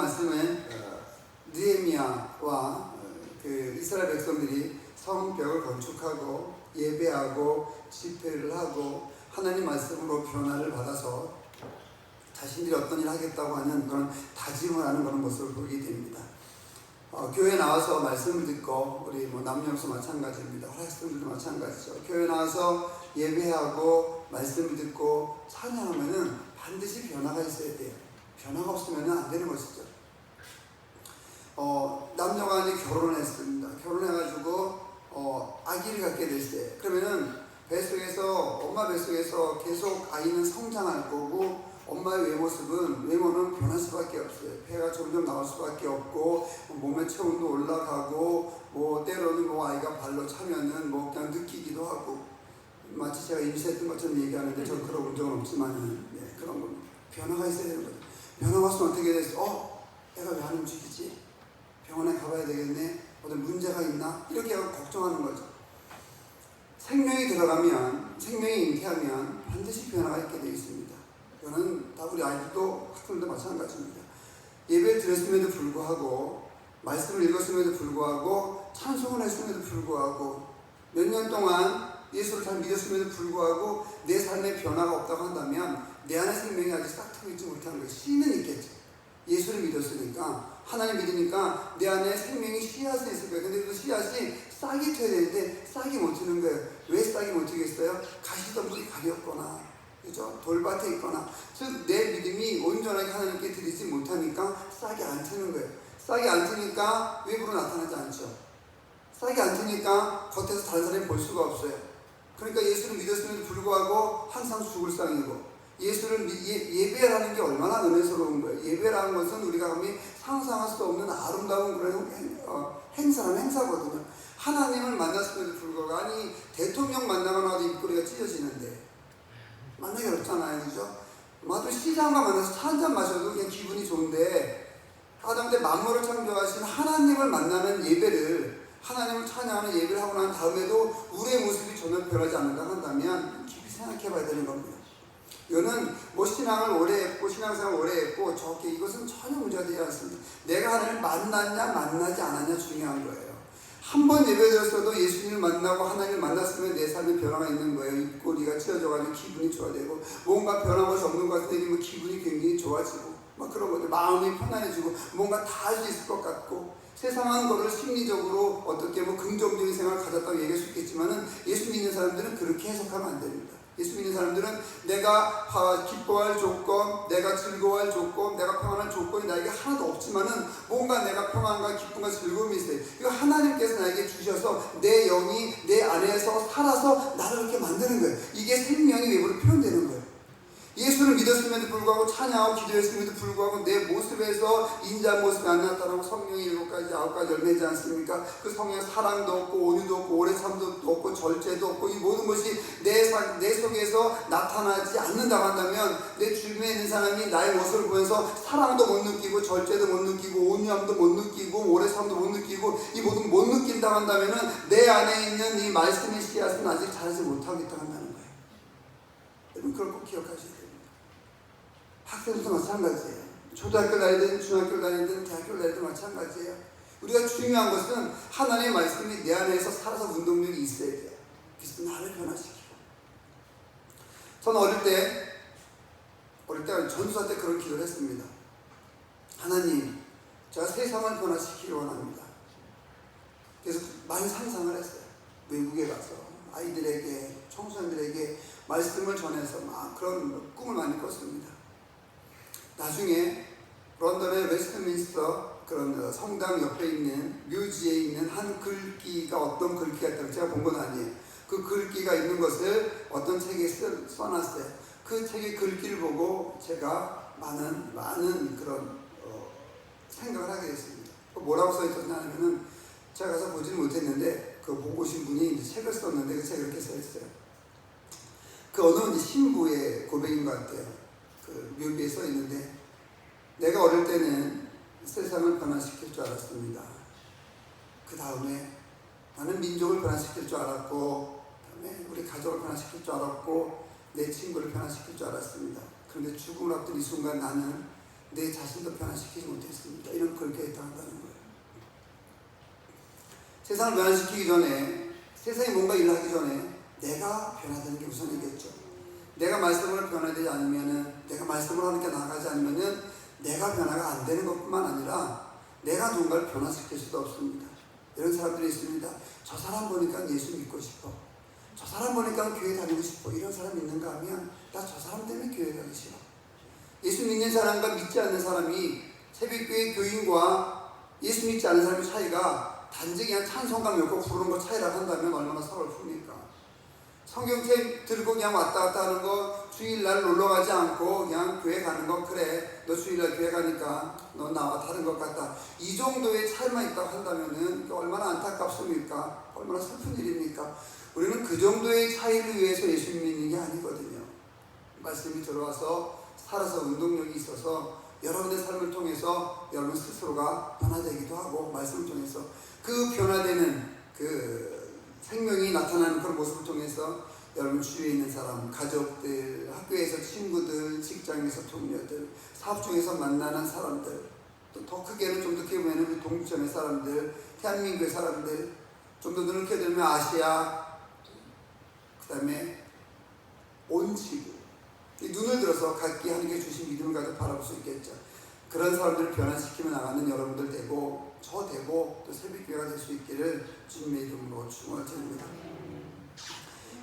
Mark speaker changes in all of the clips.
Speaker 1: 말씀은 느헤미야와 그 이스라엘 백성들이 성벽을 건축하고 예배하고 집회를 하고 하나님 말씀으로 변화를 받아서 자신들이 어떤 일을 하겠다고 하는 그런 다짐을 하는 그런 모습을 보게 됩니다. 교회 나와서 말씀을 듣고 우리 남녀노소 마찬가지입니다. 학생들도 마찬가지죠. 교회 나와서 예배하고 말씀을 듣고 찬양하면은 반드시 변화가 있어야 돼요. 변화가 없으면 안 되는 것이죠. 남녀가 이제 결혼을 했습니다. 결혼해가지고 아기를 갖게 됐어요. 그러면은 엄마 뱃속에서 계속 아이는 성장할 거고 엄마의 외모는 변할 수밖에 없어요. 배가 점점 나올 수밖에 없고 몸의 체온도 올라가고 때로는 아이가 발로 차면은 그냥 느끼기도 하고 마치 제가 임신했던 것처럼 얘기하는데 저는 그런 본 적은 없지만은 그런 건 변화가 있어야 되는 거죠. 변화가 없으면 어떻게 됐어? 애가 왜 안 움직이지? 병원에 가봐야 되겠네. 어떤 문제가 있나? 이렇게 걱정하는 거죠. 생명이 잉태하면 반드시 변화가 있게 되어 있습니다. 이거는 다 우리 아이들도 학생들도 마찬가지입니다. 예배를 드렸음에도 불구하고 말씀을 읽었음에도 불구하고 찬송을 했음에도 불구하고 몇 년 동안 예수를 잘 믿었음에도 불구하고 내 삶에 변화가 없다고 한다면 내 안에 생명이 아직 싹 트고 있지 못하는 거예요. 씨는 있겠죠. 예수를 믿었으니까 하나님 믿으니까 내 안에 생명이 씨앗이 있을 거예요. 근데 그 씨앗이 싹이 트여야 되는데 싹이 못 트는 거예요. 왜 싹이 못 트겠어요? 가시덤불이 가렸거나 그죠? 돌밭에 있거나 즉 내 믿음이 온전하게 하나님께 드리지 못하니까 싹이 안 트는 거예요. 싹이 안 트니까 외부로 나타나지 않죠. 싹이 안 트니까 겉에서 다른 사람이 볼 수가 없어요. 그러니까 예수를 믿었음에도 불구하고 항상 죽을 상이고 예수를 예배라는 게 얼마나 은혜스러운 거예요. 예배라는 것은 우리가 감히 상상할 수 없는 아름다운 그런 행사거든요. 하나님을 만났음에도 불구하고 아니 대통령 만나고 나도 입꼬리가 찢어지는데 만나기 어렵잖아요. 그죠? 시장과 만나서 차 한잔 마셔도 그냥 기분이 좋은데 하다못해 만물을 창조하신 하나님을 만나는 예배를 하나님을 찬양하는 예배를 하고 난 다음에도 우리의 모습이 전혀 변하지 않는다 한다면 깊이 생각해 봐야 되는 겁니다. 이거는 신앙을 오래 했고 신앙생활을 오래 했고 이것은 전혀 문제가 되지 않습니다. 내가 하나님을 만났냐 만나지 않았냐 중요한 거예요. 한 번 예배드렸어도 예수님을 만나고 하나님을 만났으면 내 삶에 변화가 있는 거예요. 입꼬리가 찢어져가지고 기분이 좋아지고 뭔가 변화가 없는 것 같은데 기분이 굉장히 좋아지고 그런 거죠. 마음이 편안해지고 뭔가 다 할 수 있을 것 같고 세상한 거를 심리적으로 어떻게 긍정적인 생각을 가졌다고 얘기할 수 있겠지만은 예수 믿는 사람들은 그렇게 해석하면 안 됩니다. 예수 믿는 사람들은 내가 기뻐할 조건, 내가 즐거워할 조건, 내가 평안할 조건이 나에게 하나도 없지만은 뭔가 내가 평안과 기쁨과 즐거움이 있어요. 이거 하나님께서 나에게 주셔서 내 영이 내 안에서 살아서 나를 이렇게 만드는 거예요. 이게 생명이 외부로 표현되는 거예요. 예수를 믿었음에도 불구하고 찬양하고 기도했음에도 불구하고 내 모습에서 인자한 모습이 안 나타나고 성령이 7가지 9가지 열매지 않습니까? 그 성령의 사랑도 없고 온유도 없고 오래참도 없고 절제도 없고 이 모든 것이 내 속에서 나타나지 않는다고 한다면 내 주변에 있는 사람이 나의 모습을 보면서 사랑도 못 느끼고 절제도 못 느끼고 온유함도 못 느끼고 오래참도 못 느끼고 이 모든 못 느낀다고 한다면 내 안에 있는 이 말씀의 씨앗은 아직 자라지 못하겠다 한다는 거예요. 여러분 그걸 꼭 기억하셔야 돼요. 학생들도 마찬가지예요. 초등학교 다니든 중학교 다니든 대학교 다니든 마찬가지예요. 우리가 중요한 것은 하나님의 말씀이 내 안에서 살아서 운동력이 있어야 돼요. 그래서 나를 변화시키고. 저는 어릴 때 전수사 때 그런 기도를 했습니다. 하나님, 제가 세상을 변화시키기 원합니다. 그래서 많이 상상을 했어요. 외국에 가서 아이들에게 청소년들에게 말씀을 전해서 그런 꿈을 많이 꿨습니다. 나중에 런던의 웨스트민스터 그런 성당 옆에 있는 묘지에 있는 한 글귀가 어떤 글귀가 있다고 제가 본 건 아니에요. 그 글귀가 있는 것을 어떤 책에 써놨어요. 그 책의 글귀를 보고 제가 많은 그런 생각을 하게 됐습니다. 뭐라고 써있었냐면은 제가 가서 보지는 못했는데 그 보고 오신 분이 이제 책을 썼는데 그 책에 이렇게 써있어요. 그 어느 신부의 고백인 것 같아요. 그 묘비에 써 있는데 내가 어릴 때는 세상을 변화시킬 줄 알았습니다. 그 다음에 나는 민족을 변화시킬 줄 알았고 그다음에 우리 가족을 변화시킬 줄 알았고 내 친구를 변화시킬 줄 알았습니다. 그런데 죽음을 앞둔 이 순간 나는 내 자신도 변화시키지 못했습니다. 이런 그렇게 당한다는 거예요. 세상을 변화시키기 전에, 세상이 뭔가 일을 하기 전에 내가 변화되는 게 우선이겠죠. 내가 말씀으로 변화되지 않으면은, 내가 말씀으로 하는 게 나아가지 않으면은 내가 변화가 안 되는 것뿐만 아니라 내가 누군가를 변화시킬 수도 없습니다. 이런 사람들이 있습니다. 저 사람 보니까 예수 믿고 싶어. 저 사람 보니까 교회 다니고 싶어. 이런 사람 있는가 하면 나 저 사람 때문에 교회 가기 싫어. 예수 믿는 사람과 믿지 않는 사람이, 새벽교회 교인과 예수 믿지 않는 사람의 차이가 단지 그냥 찬송가 몇 곡 부르는 것 차이라고 한다면 얼마나 서글픕니까? 성경책 들고 그냥 왔다 갔다 하는 거, 주일날 놀러 가지 않고 그냥 교회 가는 거, 그래 너 주일날 교회 가니까 너 나와 다른 것 같다, 이 정도의 차이만 있다고 한다면은 얼마나 안타깝습니까? 얼마나 슬픈 일입니까? 우리는 그 정도의 차이를 위해서 예수 믿는 게 아니거든요. 말씀이 들어와서 살아서 운동력이 있어서 여러분의 삶을 통해서 여러분 스스로가 변화되기도 하고, 말씀을 통해서 그 변화되는 그 생명이 나타나는 그런 모습을 통해서 여러분 주위에 있는 사람, 가족들, 학교에서 친구들, 직장에서 동료들, 사업 중에서 만나는 사람들, 또 더 크게는 좀 더 크게 보면 동부천의 사람들, 대한민국의 사람들, 좀 더 넓게 들면 아시아, 그 다음에 온 지구, 눈을 들어서 각기 하나님께 주신 믿음을 가지고 바라볼 수 있겠죠. 그런 사람들을 변화시키며 나가는 여러분들 되고, 저 되고, 또 새벽교회가 될 수 있기를 주님의 이름으로 축원을 드립니다.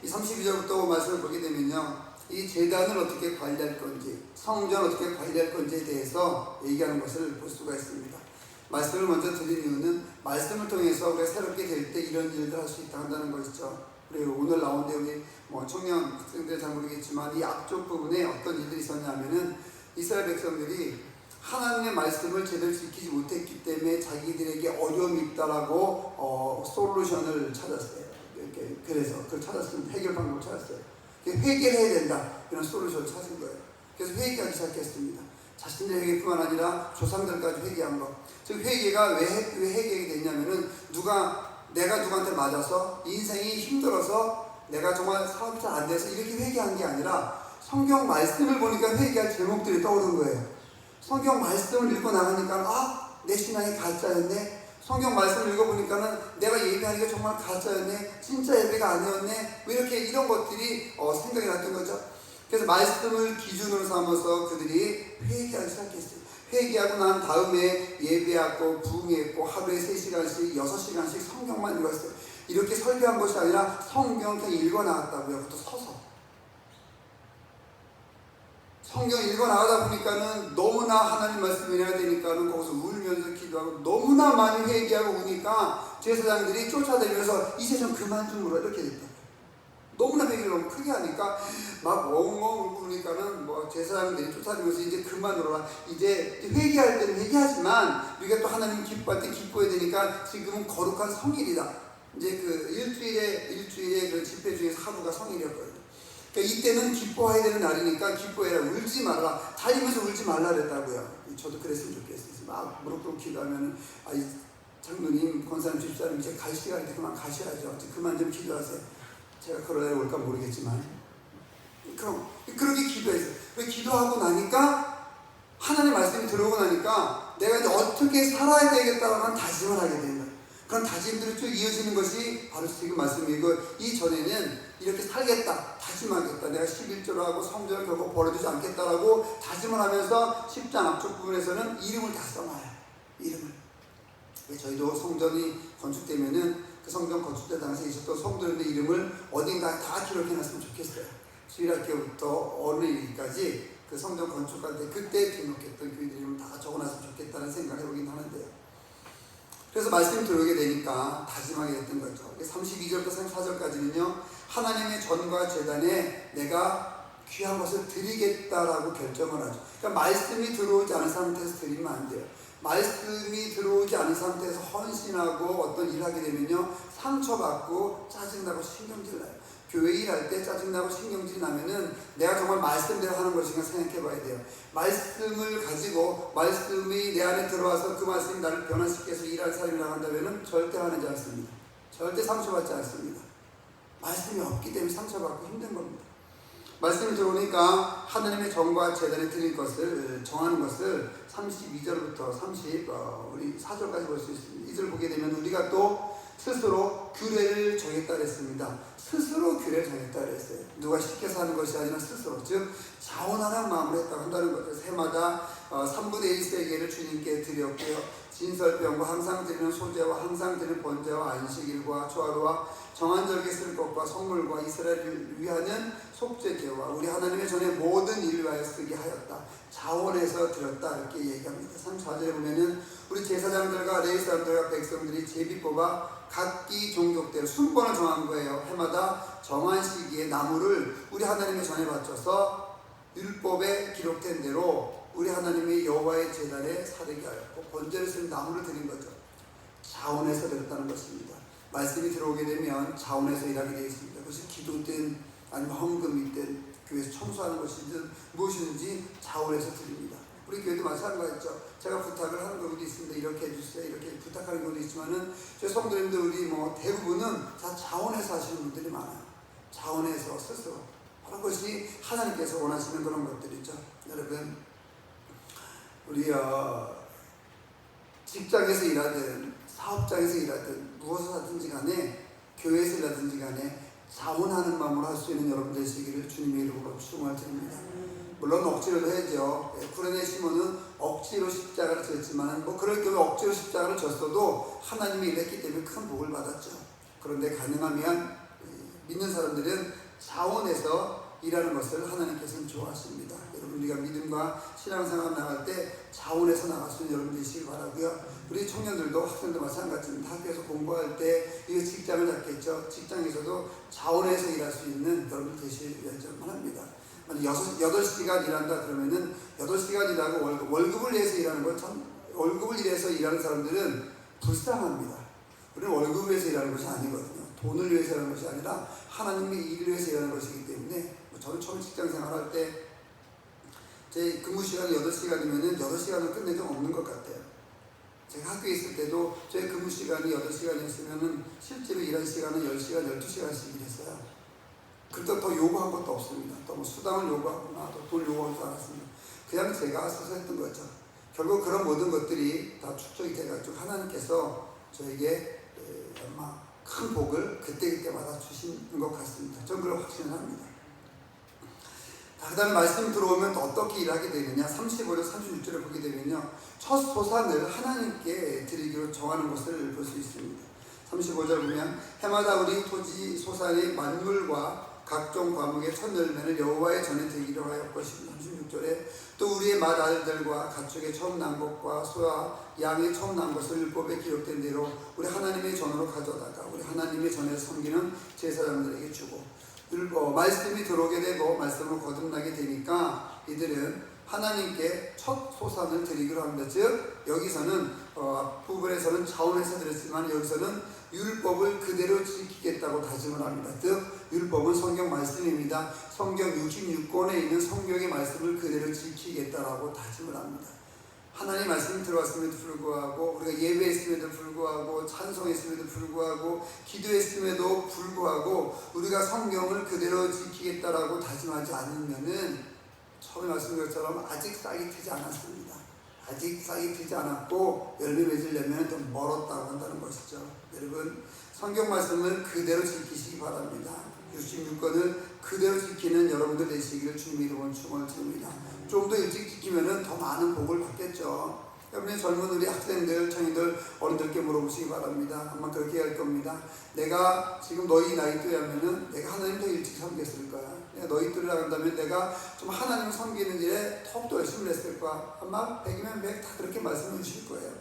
Speaker 1: 이 32절부터 말씀을 보게 되면요, 이 제단을 어떻게 관리할 건지, 성전을 어떻게 관리할 건지에 대해서 얘기하는 것을 볼 수가 있습니다. 말씀을 먼저 드린 이유는 말씀을 통해서 우리가 새롭게 될 때 이런 일들 할 수 있다 한다는 것이죠. 그리고 오늘 나온 내용이 청년 학생들 잘 모르겠지만 이 앞쪽 부분에 어떤 일들이 있었냐면은, 이스라엘 백성들이 하나님의 말씀을 제대로 지키지 못했기 때문에 자기들에게 어려움이 있다라고 솔루션을 찾았어요. 이렇게 그래서 그걸 찾았습니다. 해결 방법을 찾았어요. 회개해야 된다, 이런 솔루션을 찾은 거예요. 그래서 회개하기 시작했습니다. 자신의 회개뿐만 아니라 조상들까지 회개한 거. 즉 회개가 왜 회개하게 됐냐면은, 내가 누구한테 맞아서 인생이 힘들어서 내가 정말 사업이 잘 안 돼서 이렇게 회개한 게 아니라 성경 말씀을 보니까 회개할 제목들이 떠오른 거예요. 성경 말씀을 읽고 나가니까 내 신앙이 가짜였네. 성경 말씀을 읽어보니까는 내가 예배하는 게 정말 가짜였네. 진짜 예배가 아니었네. 왜 이렇게 이런 것들이 생각이 났던 거죠. 그래서 말씀을 기준으로 삼아서 그들이 회개하기 시작했어요. 회개하고 난 다음에 예배하고 부흥했고 하루에 3시간씩 6시간씩 성경만 읽었어요. 이렇게 설교한 것이 아니라 성경 그냥 읽어나갔다고요. 그것도 서서. 성경 읽어나가다 보니까는 너무나 하나님 말씀을 해야 되니까는 거기서 울면서 기도하고, 너무나 많이 회개하고 오니까 제사장들이 쫓아다니면서 이제 좀 그만 좀 울어, 이렇게 됐다. 너무나 회개를 너무 크게 하니까 막 엉엉 울고 그러니까는 제사장들이 쫓아다니면서 이제 그만 울어라. 이제 회개할 때는 회개하지만 우리가 또 하나님 기뻐할 때 기뻐해야 되니까 지금은 거룩한 성일이다. 이제 그 일주일에 그 집회 중에서 하루가 성일이었거든요. 그러니까 이때는 기뻐해야 되는 날이니까 기뻐해라, 울지 말라, 달리면서 울지 말라 그랬다고요. 저도 그랬으면 좋겠어요. 막 무릎 꿇고 기도하면은, 장로님, 권사님, 집사님 이제 갈 시간인데 그만 가셔야죠. 그만 좀 기도하세요. 제가 그럴 날 올까 모르겠지만 그렇게 기도했어요. 기도하고 나니까 하나님의 말씀이 들어오고 나니까 내가 이제 어떻게 살아야 되겠다고 하는 다짐을 하게 된다. 그런 다짐들이 쭉 이어지는 것이 바로 지금 말씀이고, 이전에는 이렇게 살겠다, 다짐하겠다, 내가 11조를 하고 성전을 결국 버려두지 않겠다라고 다짐을 하면서 10장 앞쪽 부분에서는 이름을 다 써놔요. 이름을. 저희도 성전이 건축되면은 그 성전 건축될 당시에 있었던 성도들의 이름을 어딘가 다 기록해놨으면 좋겠어요. 주일학교부터 어느 일까지 그 성전 건축할 때 그때 등록했던 교인들 이름을 다 적어놨으면 좋겠다는 생각을 해보긴 하는데요. 그래서 말씀이 들어오게 되니까 다짐하게 됐던 거죠. 32절부터 34절까지는요, 하나님의 전과 제단에 내가 귀한 것을 드리겠다라고 결정을 하죠. 그러니까 말씀이 들어오지 않은 상태에서 드리면 안 돼요. 말씀이 들어오지 않은 상태에서 헌신하고 어떤 일을 하게 되면요, 상처받고 짜증나고 신경질 나요. 교회 일할 때 짜증나고 신경질이 나면은 내가 정말 말씀대로 하는 것인가 생각해 봐야 돼요. 말씀을 가지고 말씀이 내 안에 들어와서 그 말씀이 나를 변화시켜서 일할 사람이라고 한다면은 절대 화내지 않습니다. 절대 상처받지 않습니다. 말씀이 없기 때문에 상처받고 힘든 겁니다. 말씀이 들어오니까 하나님의 정과 제단에 드릴 것을 정하는 것을 32절부터 30 우리 4절까지 볼 수 있습니다. 이절 보게 되면 우리가 또 스스로 규례를 정했다 그랬습니다. 스스로 규례를 정했다 그랬어요. 누가 시켜서 하는 것이 아니라 스스로, 즉 자원하는 마음으로 했다고 한다는 거죠. 새마다 3분의 1세계를 주님께 드렸고요. 진설병과 항상 드리는 소제와 항상 드리는 번제와 안식일과 초하루와 정한절기 쓸 것과 성물과 이스라엘을 위하는 속죄제와 우리 하나님의 전에 모든 일을 위하여 쓰게 하였다. 자원해서 드렸다 이렇게 얘기합니다. 34절에 보면은 우리 제사장들과 레위 사람들과 백성들이 제비 뽑아 각기 종족대로 순번을 정한 거예요. 해마다 정한 시기에 나무를 우리 하나님의 전에 바쳐서 율법에 기록된 대로 우리 하나님의 여호와의 제단에 사르게 하였고 번제를 쓰는 나무를 드린 거죠. 자원해서 드렸다는 것입니다. 말씀이 들어오게 되면 자원해서 일하게 되어 있습니다. 그것이 기도든 아니면 헌금이든 교회에서 청소하는 것이든 무엇이든지 자원해서 드립니다. 우리 교회도 마찬가지죠. 제가 부탁을 하는 경우도 있습니다. 이렇게 해주세요. 이렇게 부탁하는 경우도 있지만은 제 성도님들 우리 대부분은 다 자원해서 하시는 분들이 많아요. 자원해서 스스로 바로 그것이 하나님께서 원하시는 그런 것들이죠. 여러분 우리 직장에서 일하든 사업장에서 일하든 무엇을 하든지 간에 교회에서 일하든지 간에 자원하는 마음으로 할 수 있는 여러분 되시기를 주님의 이름으로 축원을 드립니다. 물론 억지로도 해야죠. 구레네 시몬은 억지로 십자가를 졌지만 그럴 경우에 억지로 십자가를 졌어도 하나님이 일했기 때문에 큰 복을 받았죠. 그런데 가능하면 믿는 사람들은 자원해서 일하는 것을 하나님께서는 좋아하십니다. 여러분 우리가 믿음과 신앙생활 나갈 때 자원해서 나갈 수 있는 여러분 되시길 바라고요. 우리 청년들도 학생도 마찬가지입니다. 학교에서 공부할 때 이거 직장을 잡겠죠. 직장에서도 자원해서 일할 수 있는 여러분 되시길 바랍니다. 8시간 일한다 그러면은 8시간 일하고 월급을 내서 일하는 건 참, 월급을 위해서 일하는 사람들은 불쌍합니다. 우리는 월급을 위해서 일하는 것이 아니거든요. 돈을 위해서 일하는 것이 아니라 하나님의 일을 위해서 일하는 것이기 때문에 저는 처음 직장 생활할 때 제 근무 시간이 8시간이면은 8시간을 끝낸 적 없는 것 같아요. 제가 학교에 있을 때도 제 근무 시간이 8시간이었으면은 실제로 일한 시간은 10시간, 12시간씩 일했어요. 그때 더 요구한 것도 없습니다. 또 수당을 요구하거나 또 돈 요구하지 않았습니다. 그냥 제가 스스로 했던 거죠. 결국 그런 모든 것들이 다 축적이 돼가지고 하나님께서 저에게 아마 큰 복을 그때그때마다 주시는 것 같습니다. 저는 그걸 확신을 합니다. 그 다음에 말씀이 들어오면 또 어떻게 일하게 되느냐. 35절 36절을 보게 되면요, 첫 소산을 하나님께 드리기로 정하는 것을 볼 수 있습니다. 35절 보면 해마다 우리 토지 소산의 만물과 각종 과목의 첫 열매를 여호와의 전에 드리기로 하였고 36절에 또 우리의 맏아들들과 가축의 처음 난 것과 소와 양의 처음 난 것을 율법에 기록된 대로 우리 하나님의 전으로 가져다가 우리 하나님의 전에 섬기는 제사장들에게 주고 말씀이 들어오게 되고 말씀을 거듭나게 되니까 이들은 하나님께 첫 소산을 드리기로 합니다. 즉 여기서는 앞부분에서는 자원해서 드렸지만 여기서는 율법을 그대로 지키겠다고 다짐을 합니다. 즉 율법은 성경 말씀입니다. 성경 66권에 있는 성경의 말씀을 그대로 지키겠다라고 다짐을 합니다. 하나님 말씀이 들어왔음에도 불구하고 우리가 예배했음에도 불구하고 찬송했음에도 불구하고 기도했음에도 불구하고 우리가 성경을 그대로 지키겠다라고 다짐하지 않으면은 처음에 말씀드린 것처럼 아직 싹이 트지 않았습니다. 아직 싹이 트지 않았고 열매 맺으려면 좀 멀었다고 한다는 것이죠. 여러분 성경 말씀을 그대로 지키시기 바랍니다. 66권을 그대로 지키는 여러분들 되시기를 주님의 이름으로 축원을 드립니다. 좀 더 일찍 지키면 더 많은 복을 받겠죠. 여러분의 젊은 우리 학생들, 청년들, 어른들께 물어보시기 바랍니다. 아마 그렇게 할 겁니다. 내가 지금 너희 나이 또래라면은 내가 하나님 더 일찍 섬겼을 거야. 내가 너희 또래라 한다면 내가 좀 하나님 섬기는 일에 더욱더 열심히 했을 거야. 아마 100이면 100 다 그렇게 말씀해 주실 거예요.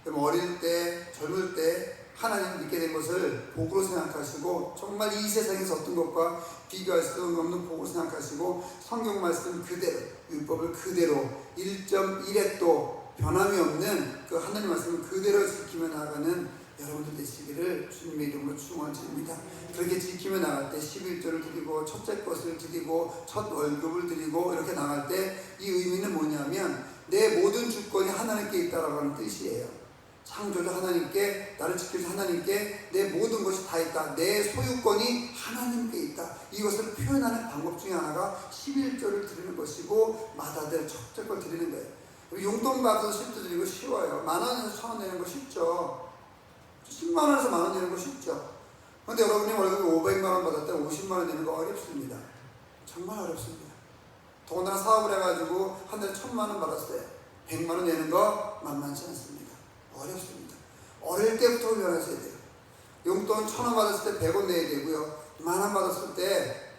Speaker 1: 그럼 어릴 때, 젊을 때 하나님을 믿게 된 것을 복으로 생각하시고 정말 이 세상에서 어떤 것과 비교할 수 없는 복으로 생각하시고 성경 말씀 그대로 율법을 그대로 1.1획도 변함이 없는 그 하나님 말씀을 그대로 지키며 나아가는 여러분들 되시기를 주님의 이름으로 축원을 드립니다. 그렇게 지키며 나갈 때 11조를 드리고 첫째 것을 드리고 첫 월급을 드리고 이렇게 나갈 때 이 의미는 뭐냐면 내 모든 주권이 하나님께 있다라고 하는 뜻이에요. 창조주 하나님께, 나를 지켜주신 하나님께 내 모든 것이 다 있다. 내 소유권이 하나님께 있다. 이것을 표현하는 방법 중에 하나가 11조를 드리는 것이고 맏아들 첫째 걸 드리는 거예요. 용돈 받아서 10도 드리고 쉬워요. 10,000원에서 1,000원 내는 거 쉽죠. 10만 원에서 10,000원 내는 거 쉽죠. 그런데 여러분이 월급 500만 원 받을 때 50만 원 내는 거 어렵습니다. 정말 어렵습니다. 더군다나 사업을 해가지고 한 달에 1,000만 원 받았을 때 100만 원 내는 거 만만치 않습니다. 어렵습니다. 어릴 때부터 훈련하셔야 돼요. 용돈 1,000원 받았을 때 100원 내야 되고요. 10,000원 받았을 때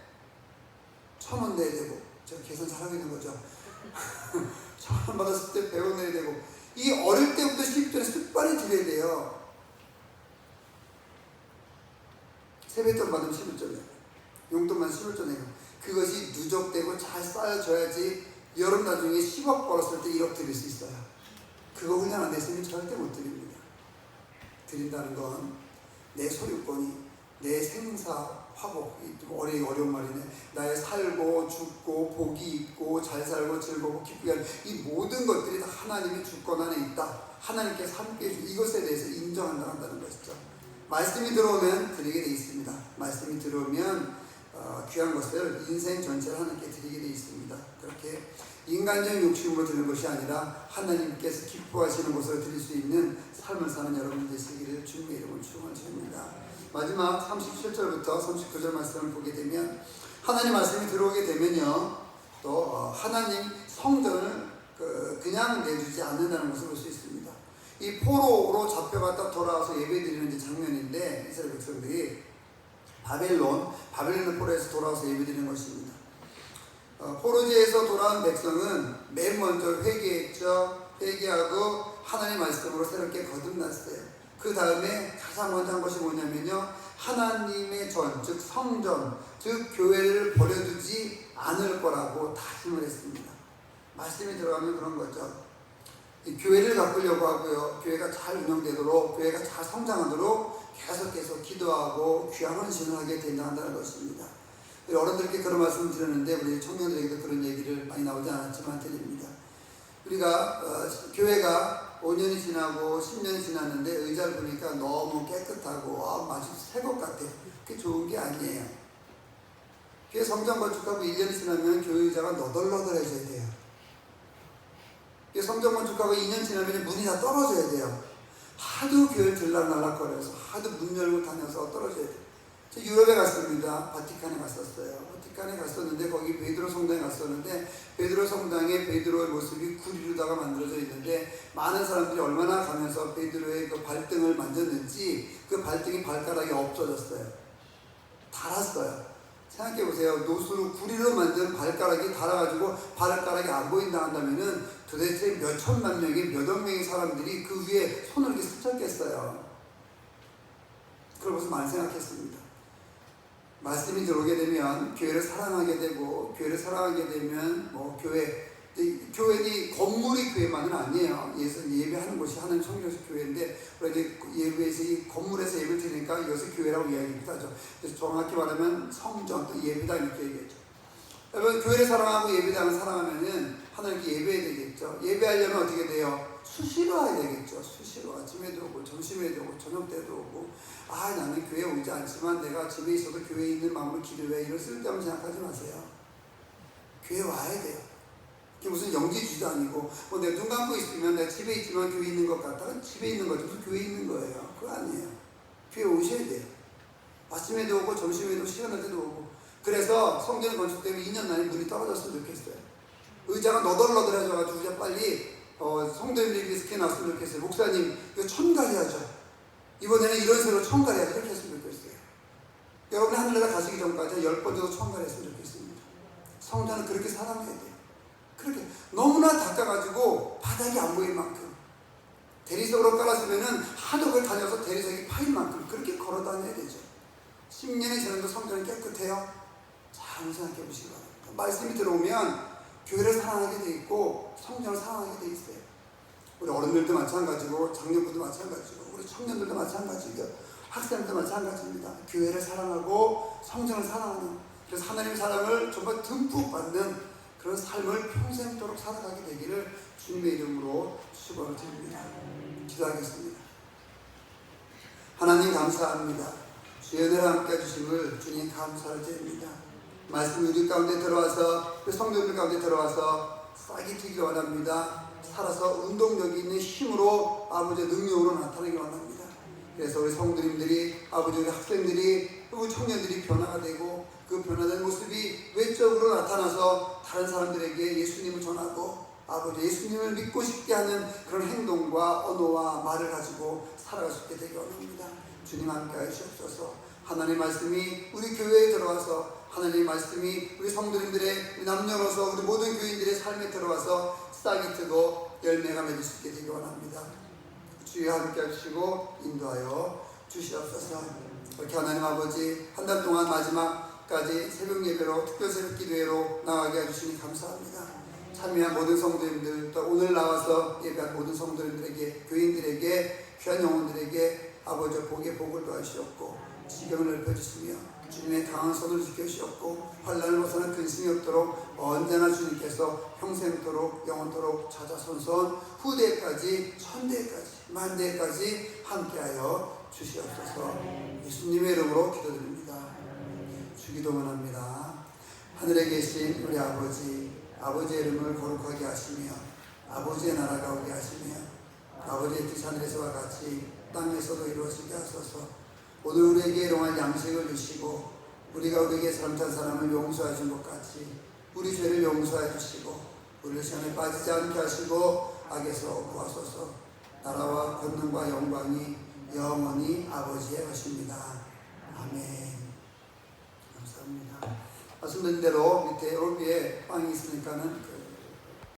Speaker 1: 1,000원 내야 되고, 제가 계산 잘하고 있는 거죠. 1,000원 받았을 때 100원 내야 되고, 이 어릴 때부터 시집전에 습관이 들여야 돼요. 세뱃돈 받으면 11조네요. 용돈만 11조네요. 그것이 누적되고 잘 쌓여져야지 여름 나중에 10억 벌었을 때 1억 드릴 수 있어요. 그거 훈련 안 됐으면 절대 못 드립니다. 드린다는 건 내 소유권이, 내 생사, 화복, 어려운 말이네. 나의 살고 죽고 복이 있고 잘 살고 즐겁고 기쁘게 하는 이 모든 것들이 다 하나님의 주권 안에 있다. 하나님께서 함께 해주고 이것에 대해서 인정한다는 것이죠. 말씀이 들어오면 드리게 되어 있습니다. 말씀이 들어오면 귀한 것을 인생 전체를 하나님께 드리게 되어 있습니다. 그렇게 인간적인 욕심으로 드리는 것이 아니라 하나님께서 기뻐하시는 것으로 드릴 수 있는 삶을 사는 여러분 되시기를 주님의 이름으로 축원합니다. 마지막 37절부터 39절 말씀을 보게 되면 하나님 말씀이 들어오게 되면요, 또 하나님 성전을 그냥 내주지 않는다는 것을 볼 수 있습니다. 이 포로로 잡혀갔다 돌아와서 예배드리는 장면인데 이스라엘 백성들이 바벨론 포로에서 돌아와서 예배드리는 것입니다. 포로지에서 돌아온 백성은 맨 먼저 회개했죠. 회개하고 하나님 말씀으로 새롭게 거듭났어요. 그 다음에 가장 먼저 한 것이 뭐냐면요, 하나님의 전, 즉 성전, 즉 교회를 버려두지 않을 거라고 다짐을 했습니다. 말씀이 들어가면 그런 거죠. 이 교회를 가꾸려고 하고요, 교회가 잘 운영되도록, 교회가 잘 성장하도록 계속 기도하고 귀한 헌신을 하게 된다는 것입니다. 우리 어른들께 그런 말씀을 드렸는데 우리 청년들에게도 그런 얘기를 많이 나오지 않았지만 드립니다. 우리가 교회가 5년이 지나고 10년이 지났는데 의자를 보니까 너무 깨끗하고 마치 새 것 같아요. 그게 좋은 게 아니에요. 교회 성전 건축하고 1년이 지나면 교회 의자가 너덜너덜해져야 돼요. 교회 성전 건축하고 2년 지나면 문이 다 떨어져야 돼요. 하도 교회를 들락날락거려서 하도 문 열고 다녀서 떨어져야 돼요. 저 유럽에 갔습니다. 바티칸에 갔었어요. 바티칸에 갔었는데 거기 베드로 성당에 갔었는데 베드로 성당에 베드로의 모습이 구리로다가 만들어져 있는데 많은 사람들이 얼마나 가면서 베드로의 그 발등을 만졌는지 그 발등이 발가락이 없어졌어요. 닳았어요. 생각해보세요. 노수로 구리로 만든 발가락이 닳아가지고 발가락이 안 보인다 한다면은 도대체 몇 천만 명의 몇억 명의 사람들이 그 위에 손을 이렇게 스쳤겠어요. 그걸 무슨 많이 생각했습니다. 말씀이 들어오게 되면 교회를 사랑하게 되고, 교회를 사랑하게 되면 교회는 건물이 교회만은 아니에요. 예배하는 곳이 하나님 성교식 교회인데 예배에서 이 건물에서 예배 드리니까 이것을 교회라고 이야기하기도 하죠. 그래서 정확히 말하면 성전 또 예배당 이렇게 얘기했죠. 여러분 교회를 사랑하고 예배당을 사랑하면은 하나님께 예배해야 되겠죠. 예배하려면 어떻게 돼요? 수시로 와야 되겠죠. 수시로 아침에도 오고 점심에도 오고 저녁 때도 오고, 나는 교회 오지 않지만 내가 집에 있어도 교회에 있는 마음으로 기도해, 이런 쓸데없는 생각하지 마세요. 교회 와야 돼요. 그게 무슨 영지주도 아니고 내 눈 감고 있으면 내가 집에 있지만 교회 있는 것 같다면 집에 있는 거죠. 무슨 교회 있는 거예요. 그거 아니에요. 교회 오셔야 돼요. 아침에도 오고 점심에도 시간 날 때도 오고. 그래서 성전 건축되면 2년 만에 문이 떨어졌으면 좋겠어요. 의자가 너덜너덜해져가지고 그냥 빨리 성도님들이 스캔 나왔으면 좋겠어요. 목사님 이거 천가해야죠. 이번에는 이런 식으로 천가해야죠. 이렇게 했으면 좋겠어요. 여러분이 하늘나라 가시기 전까지 10번 정도 천가했으면 좋겠습니다. 성전은 그렇게 사랑해야 돼요. 그렇게 너무나 닦아가지고 바닥이 안 보일 만큼, 대리석으로 깔았으면은 하도 그걸 다녀서 대리석이 파일 만큼 그렇게 걸어 다녀야 되죠. 10년이 지나도 성전이 깨끗해요? 잘 생각해 보시기 바랍니다. 말씀이 들어오면 교회를 사랑하게 돼 있고 성전을 사랑하게 돼 있어요. 우리 어른들도 마찬가지고 장년부도 마찬가지고 우리 청년들도 마찬가지고요. 학생들도 마찬가지입니다. 교회를 사랑하고 성전을 사랑하는, 그래서 하나님의 사랑을 정말 듬뿍 받는 그런 삶을 평생도록 살아가게 되기를 주님의 이름으로 축원을 드립니다. 기도하겠습니다. 하나님 감사합니다. 주의 은혜를 함께 해주심을 주님 감사를 드립니다. 말씀이 우리 가운데 들어와서, 우리 성도들 가운데 들어와서 싹이 트기를 원합니다. 살아서 운동력이 있는 힘으로 아버지의 능력으로 나타나기 원합니다. 그래서 우리 성도님들이, 아버지 우리 학생들이, 우리 청년들이 변화가 되고 그 변화된 모습이 외적으로 나타나서 다른 사람들에게 예수님을 전하고 아버지 예수님을 믿고 싶게 하는 그런 행동과 언어와 말을 가지고 살아갈 수 있게 되기 원합니다. 주님 함께 하시옵소서. 하나님의 말씀이 우리 교회에 들어와서 하나님의 말씀이 우리 성도님들의, 우리 남녀노소, 우리 모든 교인들의 삶에 들어와서 싹이 트고 열매가 맺을 수 있게 되기 원합니다. 주여 함께 하시고 인도하여 주시옵소서. 이렇게 하나님 아버지 한 달 동안 마지막까지 새벽 예배로, 특별 새벽 기도회로 나가게 해주시니 감사합니다. 참여한 모든 성도님들, 또 오늘 나와서 예배한 모든 성도님들에게, 교인들에게, 귀한 영혼들에게 아버지 복의 복을 더하시옵고 지경을 넓혀주시며 주님의 강한 손을 지켜주시옵고 환난을 벗어나 근심이 없도록 언제나 주님께서 평생토록 영원토록 자자손손 후대까지 천대까지 만대까지 함께하여 주시옵소서. 예수님의 이름으로 기도드립니다. 주기도문 합니다. 하늘에 계신 우리 아버지, 아버지의 이름을 거룩하게 하시며 아버지의 나라가 오게 하시며 아버지의 뜻이 하늘에서와 같이 땅에서도 이루어지게 하소서. 오늘 우리에게 일용할 양식을 주시고 우리가 우리에게 잘못한 사람을 용서해 준 것 같이 우리 죄를 용서해 주시고 우리를 시험에 빠지지 않게 하시고 악에서 구하소서. 나라와 권능과 영광이 영원히 아버지의 것입니다. 아멘. 감사합니다. 말씀드린 대로 밑에 오비에 빵이 있으니까는